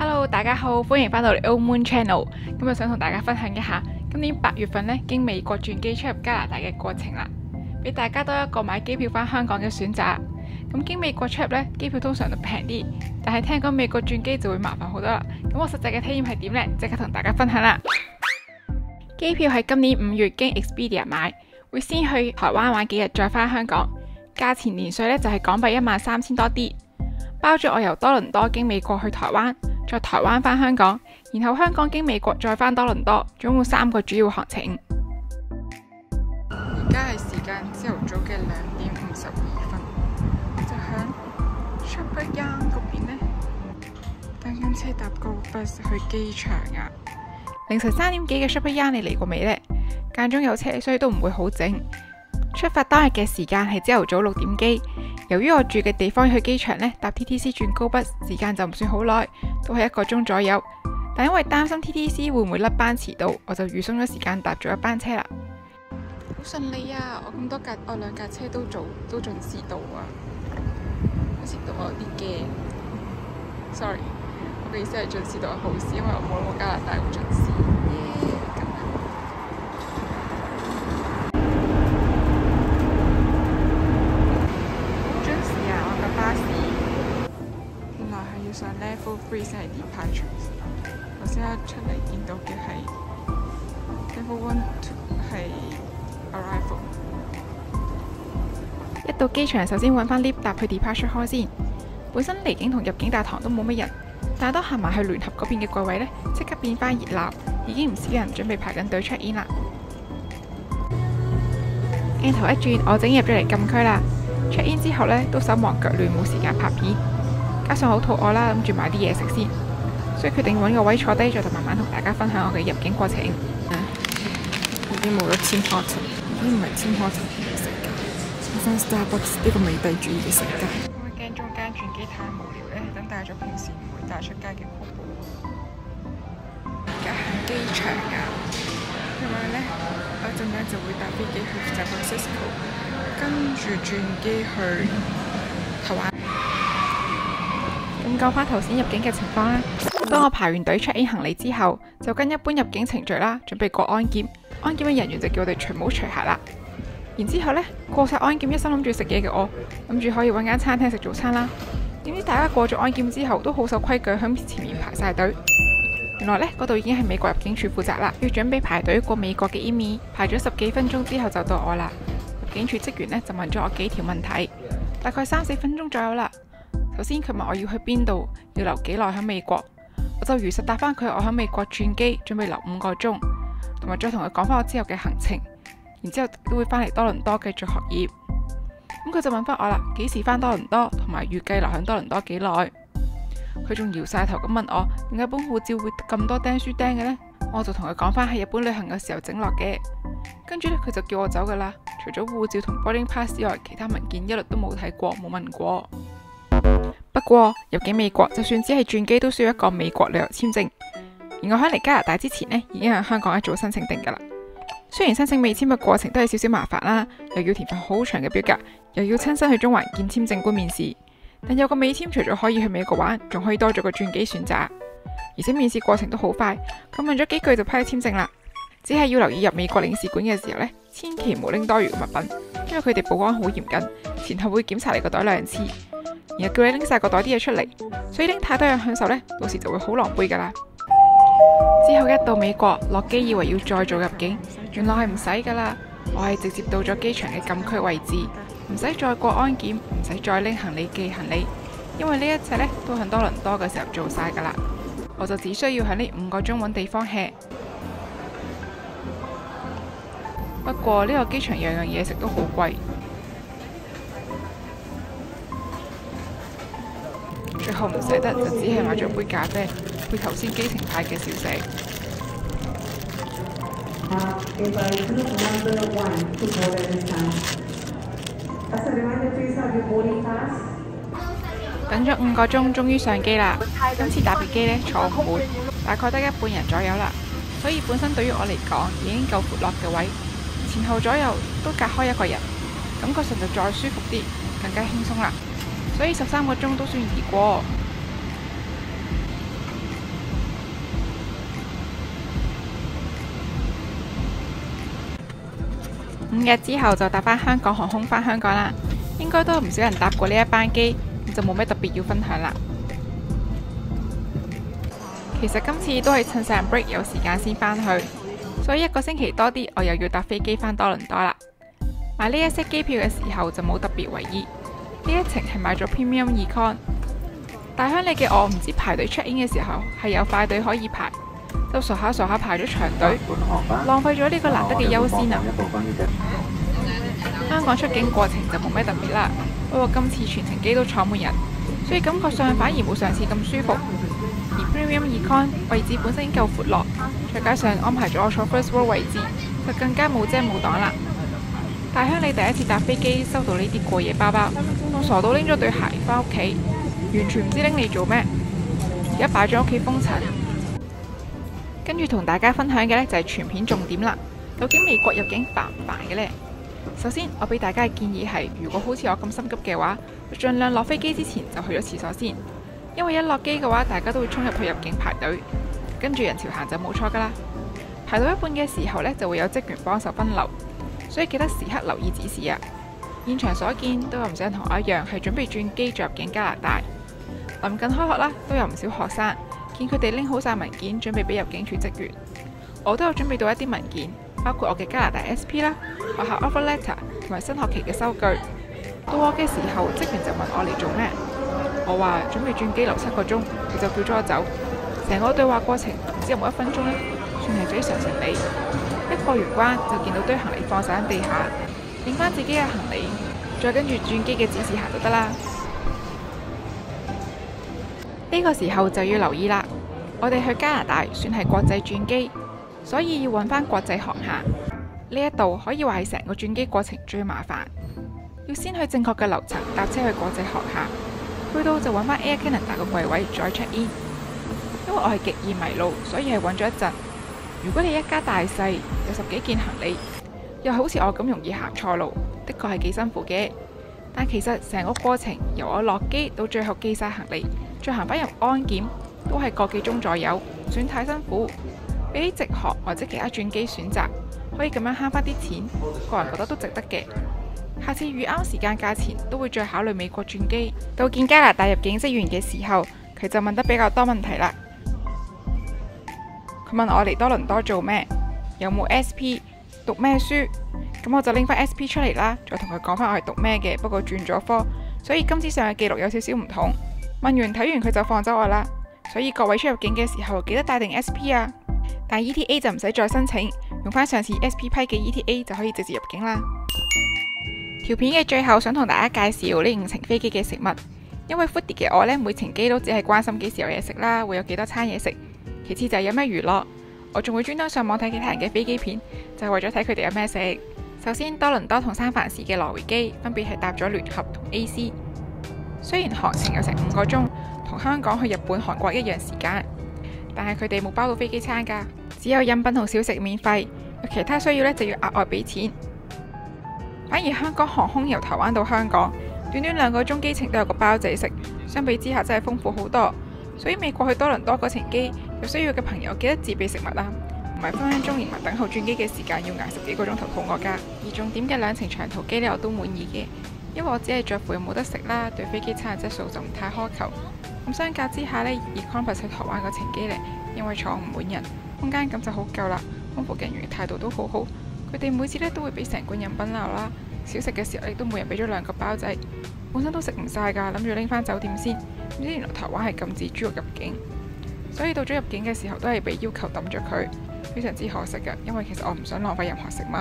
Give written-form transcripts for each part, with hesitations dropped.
Hello，大家好，歡迎返到嚟 Old Moon Channel。今日想同大家分享一下今年8月份經美國轉機出入加拿大嘅過程啦，俾大家多一個買機票返香港嘅選擇。咁經美國出入呢，機票通常都平啲，但係聽講美國轉機就會麻煩好多啦。咁我實際嘅體驗係點呢？即刻同大家分享啦。機票係今年5月經 Expedia 買，會先去台灣玩幾日，再返香港。價錢年稅呢就係港幣13,000多啲，包咗我由多倫多經美國去台灣，再台灣返香港，然後香港經美國再返多倫多，總共3個主要行程。而家係時間朝頭早嘅2:52，就響 Sherbrooke Yonge 嗰邊呢，等緊車搭個 bus 去機場啊。凌晨3點幾嘅 Sherbrooke Yonge 你嚟過未呢？間中有車，所以都唔會好靜。出發當日嘅時間係朝頭早6點機，由於我住嘅地方去機場呢，搭 TTC 轉高巴時間就唔算好耐，都係1個鐘左右。但因為擔心 TTC 會唔會甩班遲到，我就預鬆咗時間搭咗一班車啦。好順利啊！我2架車都準時到啊！遲到我有啲驚，sorry， 我嘅意思係準時到係好事，因為我冇諗過加拿大會準時。上 Level 3先係 departures， 頭先一出嚟見到嘅係 Level 1係 arrival。一到機場，首先揾返 lift 搭去 departure hall 先。本身離境同入境大堂都冇乜人，但係當行埋去聯合嗰邊嘅櫃位呢，即刻變返熱鬧，已經唔少人準備排緊隊 check in 啦。鏡頭一轉，我整入咗嚟禁區啦。check in 之後呢，都手忙腳亂，冇時間拍片。加上好肚餓啦，諗住買啲嘢食先，所以決定揾個位坐低，再慢慢同大家分享我嘅入境過程。已經冇咗天河城，已經唔係天河城嘅世界，變翻 Starbucks 呢個美帝主義嘅世界。我驚中間轉機太無聊呢，等帶咗平時唔會帶出街嘅酷寶。而家喺機場啊，因為呢，我陣間就會搭飛機去 San Francisco， 跟住轉機去台灣。咁講返頭先入境嘅情況啦，當我排完隊 check in 行李之後，就跟一般入境程序啦，準備過安檢。安檢嘅人員就叫我哋除帽除鞋啦。然之後呢，過晒安檢，一心諗住食嘢嘅我，諗住可以揾間餐廳食早餐啦。點知大家過咗安檢之後，都好守規矩，響前面排晒隊。原來呢，嗰度已經係美國入境處負責啦，要準備排隊過美國嘅 EMI。排咗10幾分鐘之後就到我啦。入境處職員呢，就問咗我幾條問題，大概3、4分鐘左右啦。首先佢問我要去邊度，要留幾耐喺美國，我就如實答返佢我喺美國轉機，準備留5個鐘，同埋再同佢講返我之後嘅行程，然之後都會返嚟多倫多繼續學業。咁佢就問返我啦，幾時返多倫多，同埋預計留喺多倫多幾耐。佢仲搖晒頭咁問我，點解本護照會咁多釘書釘嘅呢？我就同佢講返係日本旅行嘅時候整落嘅。跟住呢，佢就叫我走噶啦，除咗護照同 boarding pass 之外，其他文件一律都冇睇過，冇問過。不過入境美國，就算只係轉機，都需要一個美國旅遊簽證。而我喺嚟加拿大之前呢，已經喺香港一早申請定噶啦。雖然申請美簽嘅過程都係少少麻煩啦，又要填份好長嘅表格，又要親身去中環見簽證官面試。但有個美簽，除咗可以去美國玩，仲可以多咗個轉機選擇。而且面試過程都好快，佢問咗幾句就批簽證啦。只係要留意入美國領事館嘅時候呢，千祈唔好拎多餘嘅物品，因為佢哋保安好嚴謹，前後會檢查你個袋2次。然後叫你拎晒個袋啲嘢出嚟，所以拎太多嘢享受呢，到時就會好狼狽噶啦。之後一到美國落機，以為要再做入境，原來係唔使噶啦。我係直接到咗機場嘅禁區位置，唔使再過安檢，唔使再拎行李寄行李，因為呢一切呢都喺多倫多嘅時候做晒噶啦。我就只需要喺呢5個鐘揾地方 hea。不過呢個機場樣樣嘢食都好貴。最後唔捨得，就只係買咗杯咖啡，配頭先機程派嘅小食。等咗5個鐘，終於上機啦。今次搭嘅機呢，坐唔滿，大概得1半人左右啦，所以本身對於我嚟講已經夠闊落嘅位，前後左右都隔開1個人，感覺上就再舒服啲，更加輕鬆啦。所以13個鐘都算易過。5日之後就搭返香港航空返香港啦。應該都唔少人搭過呢一班機，就冇咩特別要分享啦。其實今次都係趁成 break 有時間先返去，所以1個星期多啲，我又要搭飛機返多倫多啦。買呢一些機票嘅時候就冇特別為意，呢一程係買咗 Premium Econ。大鄉里嘅我唔知排隊 check in 嘅時候係有快隊可以排，就傻下排咗長隊，浪費咗呢個難得嘅優先啊！香港出境過程就冇咩特別啦，不過今次全程機都坐滿人，所以感覺上反而冇上次咁舒服。而 Premium Econ 位置本身已經夠闊落，再加上安排咗我坐 First Row 位置，就更加冇遮冇擋啦。大鄉里第一次搭飛機收到呢啲過夜包包，我傻到拎咗對鞋返屋企，完全唔知拎嚟做咩，而家擺咗屋企封塵。跟住同大家分享嘅呢，就係全片重點啦。究竟美國入境煩唔煩嘅呢？首先，我俾大家嘅建議係，如果好似我咁心急嘅話，就盡量落飛機之前就去咗廁所先，因為一落機嘅話，大家都會衝入去入境排隊，跟住人潮行就冇錯噶啦。排到一半嘅時候呢，就會有職員幫手分流，所以記得時刻留意指示啊。現場所見都有唔少人同我一樣係準備轉機再入境加拿大。臨近開學啦，都有唔少學生見佢哋拎好晒文件，準備俾入境處職員。我都有準備到一啲文件，包括我嘅加拿大 SP 啦、學校 offer letter 同埋新學期嘅收據。到我嘅時候，職員就問我嚟做咩，我話準備轉機留7個鐘，佢就叫咗我走。成個對話過程唔知有冇1分鐘呢，算係非常順利。一過完關就見到堆行李放晒喺地下，拎翻自己嘅行李，再跟住轉機嘅指示行就得啦。呢個時候就要留意啦，我哋去加拿大算係國際轉機，所以要揾翻國際航廈。呢一度可以話係成個轉機過程最麻煩，要先去正確嘅樓層搭車去國際航廈，去到就揾翻 Air Canada 嘅櫃位再 check in。因為我係極易迷路，所以係揾咗一陣。如果你一家大細有10幾件行李，又好似我咁容易行錯路，的確係幾辛苦嘅。但其實成個過程由我落機到最後寄晒行李，再行返入安檢，都係個幾鐘左右，唔算太辛苦。比起直航或者其他轉機選擇，可以咁樣慳返啲錢，個人覺得都值得嘅。下次預啱時間價錢，都會再考慮美國轉機。到見加拿大入境職員嘅時候，佢就問得比較多問題啦。佢問我嚟多倫多做咩，有冇 SP， 讀咩書，咁我就拎翻 SP 出嚟啦，再同佢講翻我係讀咩嘅，不過轉咗科，所以今次上嘅記錄有少少唔同。問完睇完佢就放走我啦，所以各位出入境嘅時候記得帶定 SP 啊。但 ETA 就唔使再申請，用翻上次 SP 批嘅 ETA 就可以直接入境啦。條片嘅最後想同大家介紹呢5程飛機嘅食物，因為 foodie 嘅我呢，每程機都只係關心幾時有嘢食啦，會有幾多餐嘢食，其次就係有咩娛樂。我仲會專登上網睇其他人嘅飛機片，就係為咗睇佢哋有咩食。首先，多倫多同三藩市嘅來回機分別係搭咗聯合同 AC， 雖然航程有成5個鐘，同香港去日本、韓國一樣時間，但係佢哋冇包到飛機餐㗎，只有飲品同小食免費，有其他需要呢就要額外俾錢。反而香港航空由台灣到香港，短短2個鐘機程都有個包仔食，相比之下真係豐富好多。所以美國去多倫多嗰程機，有需要嘅朋友記得自備食物啦，唔係分分鐘連埋等候轉機嘅時間要捱10幾個鐘頭肚餓㗎。而重點嘅2程長途機呢，我都滿意嘅，因為我只係在乎有冇得食啦，對飛機餐嘅質素就唔太苛求。咁相較之下呢，Economy 去台灣嗰程機呢，因為坐唔滿人，空間感就好夠啦，空服人員嘅態度都好好，佢哋每次呢都會俾成罐飲品我啦，小食嘅時候亦都每人俾咗2個包仔，本身都食唔晒㗎，諗住拎返酒店先。唔知原來台灣係禁止豬肉入境，所以到咗入境嘅時候都係被要求抌咗佢，非常之可惜㗎。因為其實我唔想浪費任何食物。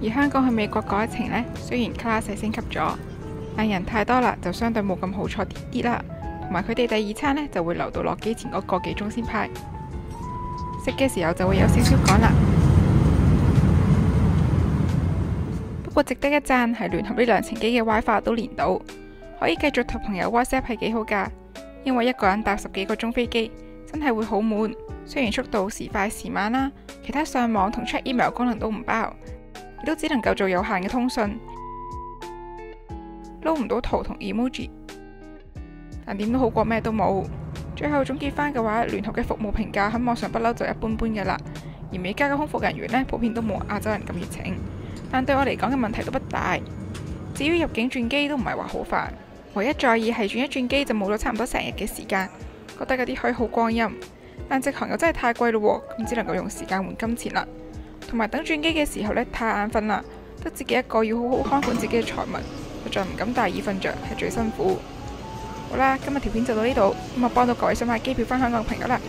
而香港去美國嗰一程呢，雖然 class 升級咗，但人太多啦，就相對冇咁好坐啲啲啦。同埋佢哋第2餐呢，就會留到落機前嗰個幾鐘先派，食嘅時候就會有少少趕啦。不過值得一讚係聯合呢2程機嘅 WiFi 都連到。可以繼續同朋友 WhatsApp 係幾好㗎，因為一個人搭10幾個鐘飛機真係會好悶。雖然速度時快時慢啦，其他上網同 check email 功能都唔包，亦都只能夠做有限嘅通訊，撈唔到圖同 emoji。但點都好過咩都冇。最後總結返嘅話，聯合嘅服務評價喺網上不嬲就一般般嘅啦，而美加嘅空服人員呢，普遍都冇亞洲人咁熱情，但對我嚟講嘅問題都不大。至於入境轉機都唔係話好煩，唯一在意係轉一轉機就冇咗差唔多成日嘅時間，覺得有啲虛耗光陰。但直航又真係太貴咯，咁只能夠用時間換金錢啦。同埋等轉機嘅時候呢，太眼瞓啦，得自己一個要好好看管自己嘅財物，實在唔敢大意瞓着，係最辛苦。好啦，今日條片就到呢度，咁我幫到各位想買機票返香港嘅朋友啦。